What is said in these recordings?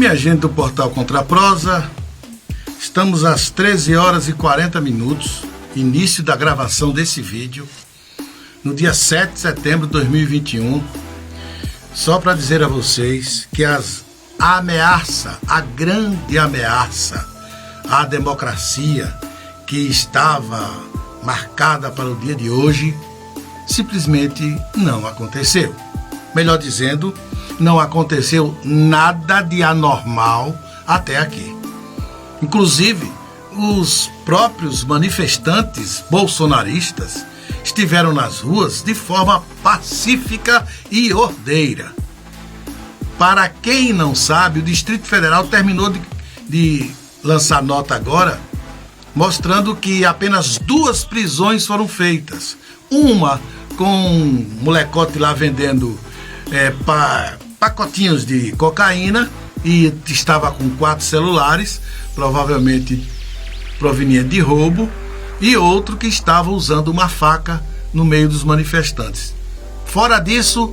minha gente do Portal Contra a Prosa, estamos às 13 horas e 40 minutos, início da gravação desse vídeo, no dia 7 de setembro de 2021, só para dizer a vocês que a grande ameaça à democracia que estava marcada para o dia de hoje, simplesmente não aconteceu. Melhor dizendo, não aconteceu nada de anormal até aqui. Inclusive, os próprios manifestantes bolsonaristas estiveram nas ruas de forma pacífica e ordeira. Para quem não sabe, o Distrito Federal terminou de lançar nota agora, mostrando que apenas 2 prisões foram feitas. Uma com um molecote lá vendendo pacotinhos de cocaína e estava com 4 celulares, provavelmente proveniente de roubo, e outro que estava usando uma faca no meio dos manifestantes. Fora disso,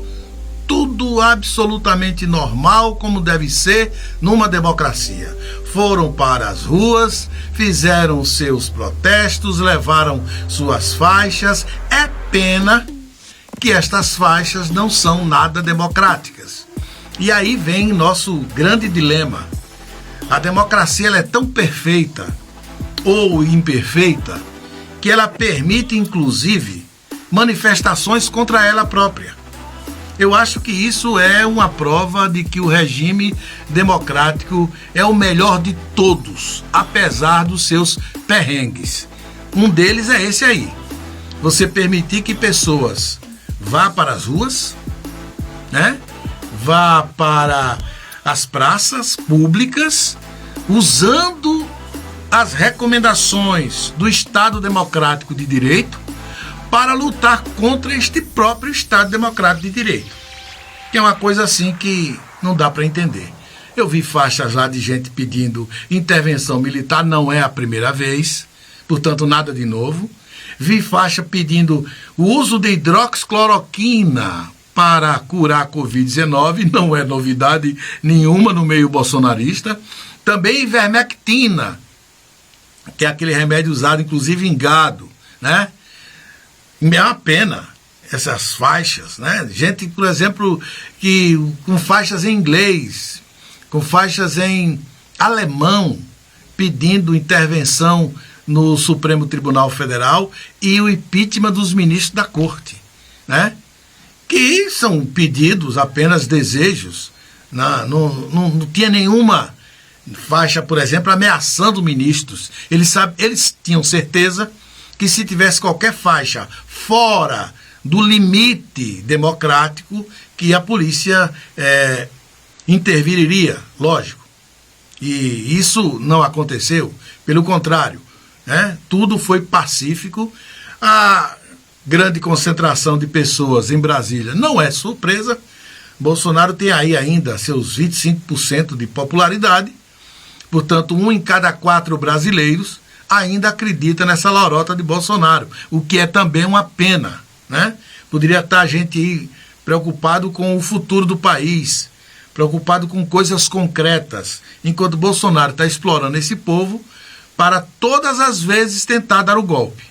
tudo absolutamente normal, como deve ser numa democracia. Foram para as ruas, fizeram seus protestos, levaram suas faixas. É pena que estas faixas não são nada democráticas. E aí vem nosso grande dilema. A democracia ela é tão perfeita ou imperfeita que ela permite, inclusive, manifestações contra ela própria. Eu acho que isso é uma prova de que o regime democrático é o melhor de todos, apesar dos seus perrengues. Um deles é esse aí. Você permitir que pessoas vá para as ruas, né? Vá para as praças públicas, usando as recomendações do Estado Democrático de Direito para lutar contra este próprio Estado Democrático de Direito. Que é uma coisa assim que não dá para entender. Eu vi faixas lá de gente pedindo intervenção militar, não é a primeira vez, portanto nada de novo. Vi faixa pedindo o uso de hidroxicloroquina para curar a Covid-19, não é novidade nenhuma no meio bolsonarista. Também ivermectina, que é aquele remédio usado inclusive em gado, né? É uma pena essas faixas, né? Gente, por exemplo, que com faixas em inglês, com faixas em alemão, pedindo intervenção no Supremo Tribunal Federal e o impeachment dos ministros da Corte, né? Que são pedidos, apenas desejos, não tinha nenhuma faixa, por exemplo, ameaçando ministros. Eles tinham certeza que se tivesse qualquer faixa fora do limite democrático, que a polícia interviriria, lógico. E isso não aconteceu, pelo contrário, né? Tudo foi pacífico. A grande concentração de pessoas em Brasília não é surpresa. Bolsonaro tem aí ainda seus 25% de popularidade, portanto 1 em cada 4 brasileiros ainda acredita nessa lorota de Bolsonaro, o que é também uma pena, né? Poderia estar a gente aí preocupado com o futuro do país, preocupado com coisas concretas, enquanto Bolsonaro está explorando esse povo para todas as vezes tentar dar o golpe.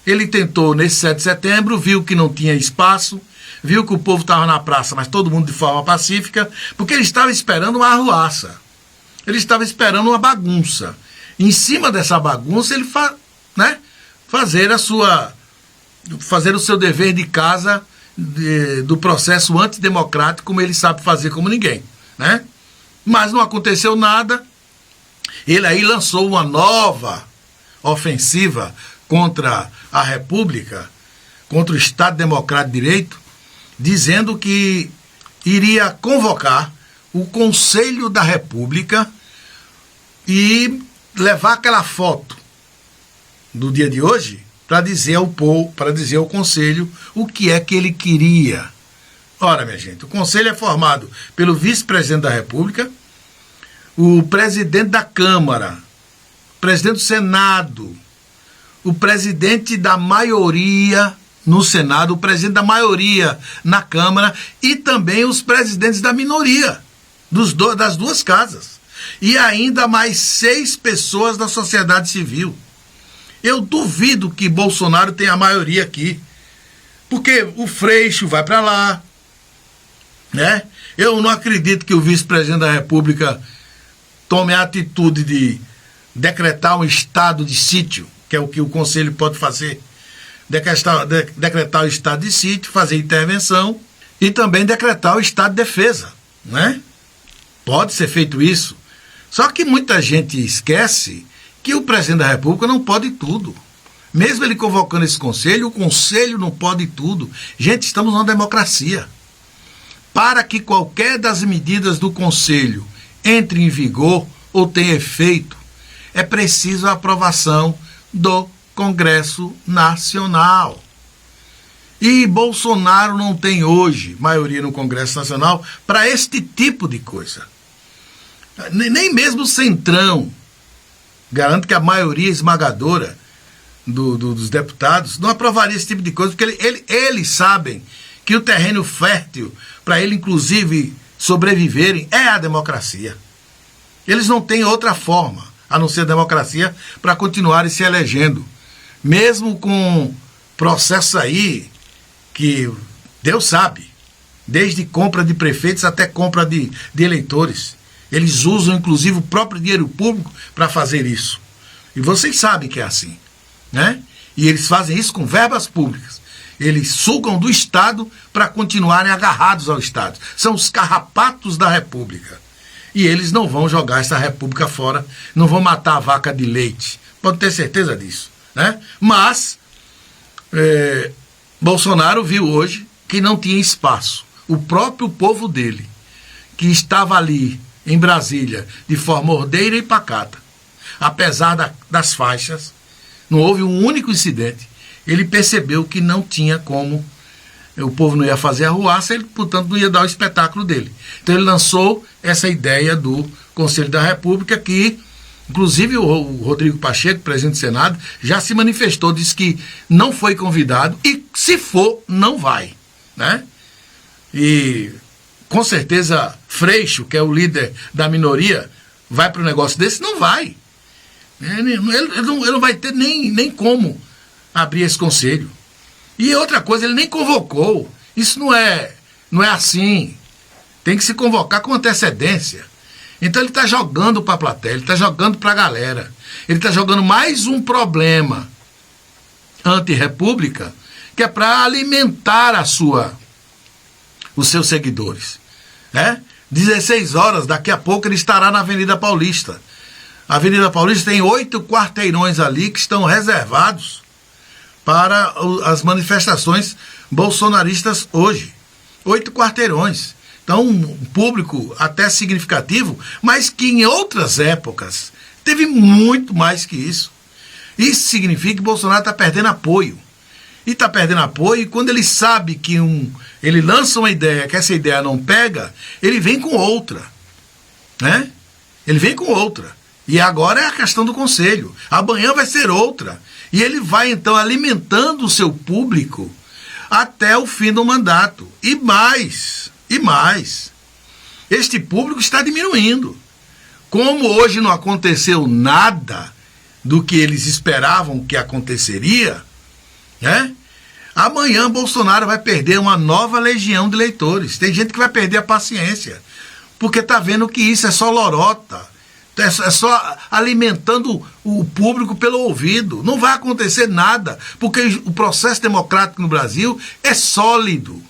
Ele tentou nesse 7 de setembro, viu que não tinha espaço, viu que o povo estava na praça, mas todo mundo de forma pacífica, porque ele estava esperando uma arruaça, ele estava esperando uma bagunça. Em cima dessa bagunça, ele fazer o seu dever de casa do processo antidemocrático, como ele sabe fazer como ninguém, né? Mas não aconteceu nada. Ele aí lançou uma nova ofensiva contra a República, contra o Estado Democrático de Direito, dizendo que iria convocar o Conselho da República e levar aquela foto do dia de hoje para dizer ao povo, para dizer ao Conselho o que é que ele queria. Ora, minha gente, o Conselho é formado pelo vice-presidente da República, o presidente da Câmara, o presidente do Senado, o presidente da maioria no Senado, o presidente da maioria na Câmara e também os presidentes da minoria das duas casas. e ainda mais 6 pessoas da sociedade civil. Eu duvido que Bolsonaro tenha a maioria aqui, porque o Freixo vai para lá, né? Eu não acredito que o vice-presidente da República tome a atitude de decretar um estado de sítio, que é o que o Conselho pode fazer, decretar o estado de sítio, fazer intervenção e também decretar o estado de defesa, né? Pode ser feito isso. Só que muita gente esquece que o presidente da República não pode tudo. Mesmo ele convocando esse conselho, o conselho não pode tudo. Gente, estamos numa democracia. Para que qualquer das medidas do conselho entre em vigor ou tenha efeito, é preciso a aprovação do Congresso Nacional. E Bolsonaro não tem hoje maioria no Congresso Nacional para este tipo de coisa. Nem mesmo o Centrão, garanto que a maioria esmagadora dos deputados não aprovaria esse tipo de coisa, porque eles sabem que o terreno fértil para ele, inclusive, sobreviverem é a democracia. Eles não têm outra forma, a não ser a democracia, para continuarem se elegendo. Mesmo com processo aí que Deus sabe, desde compra de prefeitos até compra de eleitores. Eles usam, inclusive, o próprio dinheiro público para fazer isso. E vocês sabem que é assim, né? E eles fazem isso com verbas públicas. Eles sugam do Estado para continuarem agarrados ao Estado. São os carrapatos da República. E eles não vão jogar essa República fora, não vão matar a vaca de leite. Pode ter certeza disso, né? Mas Bolsonaro viu hoje que não tinha espaço. O próprio povo dele, que estava ali em Brasília de forma ordeira e pacata, apesar das faixas, não houve um único incidente. Ele percebeu que não tinha como, o povo não ia fazer arruaça, ele, portanto, não ia dar o espetáculo dele. Então ele lançou essa ideia do Conselho da República, que, inclusive, o Rodrigo Pacheco, presidente do Senado, já se manifestou, disse que não foi convidado e, se for, não vai, né? E, com certeza, Freixo, que é o líder da minoria, vai para um negócio desse? Não vai. Ele não vai ter nem como abrir esse conselho. E outra coisa, ele nem convocou. Isso não é assim. Tem que se convocar com antecedência. Então ele está jogando para a plateia, ele está jogando para a galera. Ele está jogando mais um problema anti-república, que é para alimentar os seus seguidores, né? 16 horas, daqui a pouco ele estará na Avenida Paulista. A Avenida Paulista tem 8 quarteirões ali que estão reservados para as manifestações bolsonaristas hoje. 8 quarteirões. Então, um público até significativo, mas que em outras épocas teve muito mais que isso. Isso significa que Bolsonaro está perdendo apoio. E está perdendo apoio, e quando ele sabe que ele lança uma ideia, que essa ideia não pega, ele vem com outra, né? Ele vem com outra. E agora é a questão do conselho. Amanhã vai ser outra. E ele vai, então, alimentando o seu público até o fim do mandato. E mais. Este público está diminuindo. Como hoje não aconteceu nada do que eles esperavam que aconteceria, né? Amanhã Bolsonaro vai perder uma nova legião de eleitores. Tem gente que vai perder a paciência, porque está vendo que isso é só lorota, é só alimentando o público pelo ouvido. Não vai acontecer nada, porque o processo democrático no Brasil é sólido.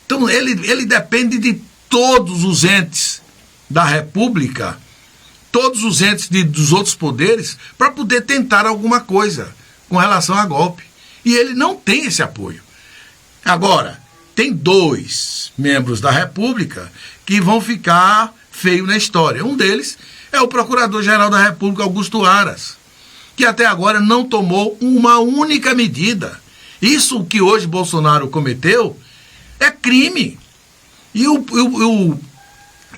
Então ele depende de todos os entes da República, todos os entes dos outros poderes, para poder tentar alguma coisa com relação a golpe. E ele não tem esse apoio. Agora, tem 2 membros da República que vão ficar feio na história. Um deles é o Procurador-Geral da República, Augusto Aras, que até agora não tomou uma única medida. Isso que hoje Bolsonaro cometeu é crime. E o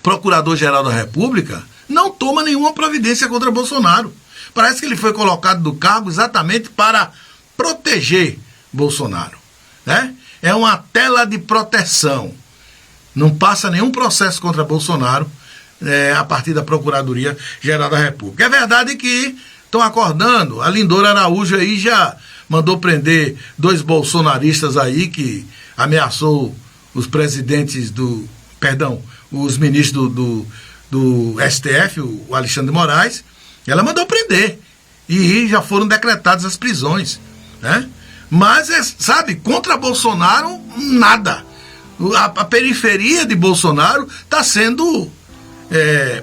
Procurador-Geral da República não toma nenhuma providência contra Bolsonaro. Parece que ele foi colocado do cargo exatamente para proteger Bolsonaro, né? É uma tela de proteção. Não passa nenhum processo contra Bolsonaro, a partir da Procuradoria-Geral da República. É verdade que estão acordando, a Lindora Araújo aí já mandou prender 2 bolsonaristas aí que ameaçou os presidentes os ministros do STF, o Alexandre de Moraes, ela mandou prender. E já foram decretadas as prisões, né? Mas, sabe, contra Bolsonaro, nada. A periferia de Bolsonaro está sendo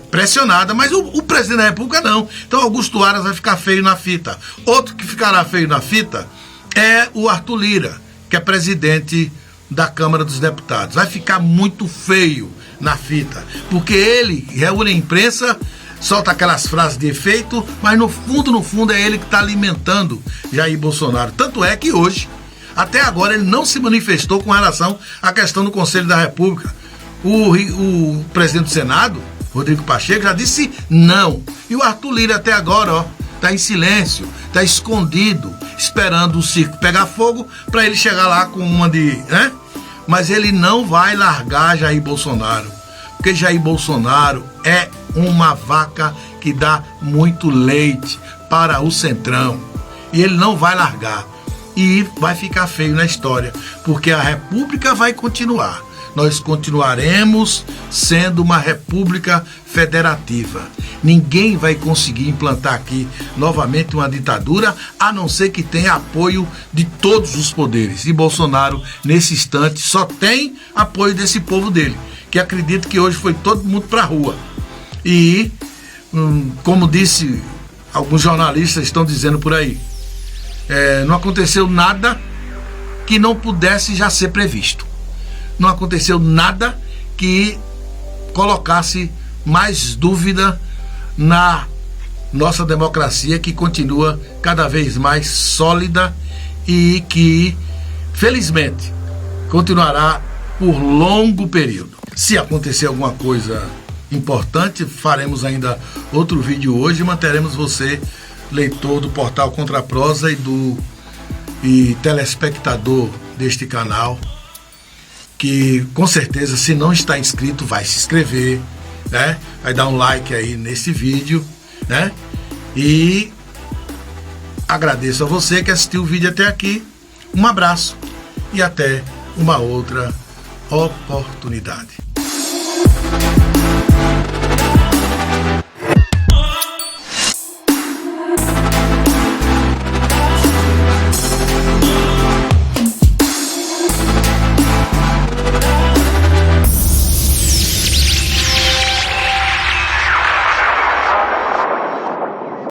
pressionada, mas o presidente da República não. Então Augusto Aras vai ficar feio na fita. Outro que ficará feio na fita é o Arthur Lira, que é presidente da Câmara dos Deputados. Vai ficar muito feio na fita, porque ele reúne a imprensa, solta aquelas frases de efeito, mas no fundo é ele que está alimentando Jair Bolsonaro. Tanto é que hoje, até agora, ele não se manifestou com relação à questão do Conselho da República. O presidente do Senado, Rodrigo Pacheco, já disse não. E o Arthur Lira até agora, está em silêncio, está escondido, esperando o circo pegar fogo para ele chegar lá com uma de... né? Mas ele não vai largar Jair Bolsonaro, porque Jair Bolsonaro é uma vaca que dá muito leite para o Centrão. E ele não vai largar. E vai ficar feio na história, porque a República vai continuar. Nós continuaremos sendo uma república federativa. Ninguém vai conseguir implantar aqui novamente uma ditadura, a não ser que tenha apoio de todos os poderes. E Bolsonaro, nesse instante, só tem apoio desse povo dele, que acredita que hoje foi todo mundo para a rua. E, como disse, alguns jornalistas estão dizendo por aí, não aconteceu nada que não pudesse já ser previsto. Não aconteceu nada que colocasse mais dúvida na nossa democracia, que continua cada vez mais sólida e que, felizmente, continuará por longo período. Se acontecer alguma coisa importante, faremos ainda outro vídeo hoje e manteremos você, leitor do portal Contra a Prosa e telespectador deste canal, que com certeza, se não está inscrito, vai se inscrever, né? Vai dar um like aí nesse vídeo, né? E agradeço a você que assistiu o vídeo até aqui. Um abraço e até uma outra oportunidade.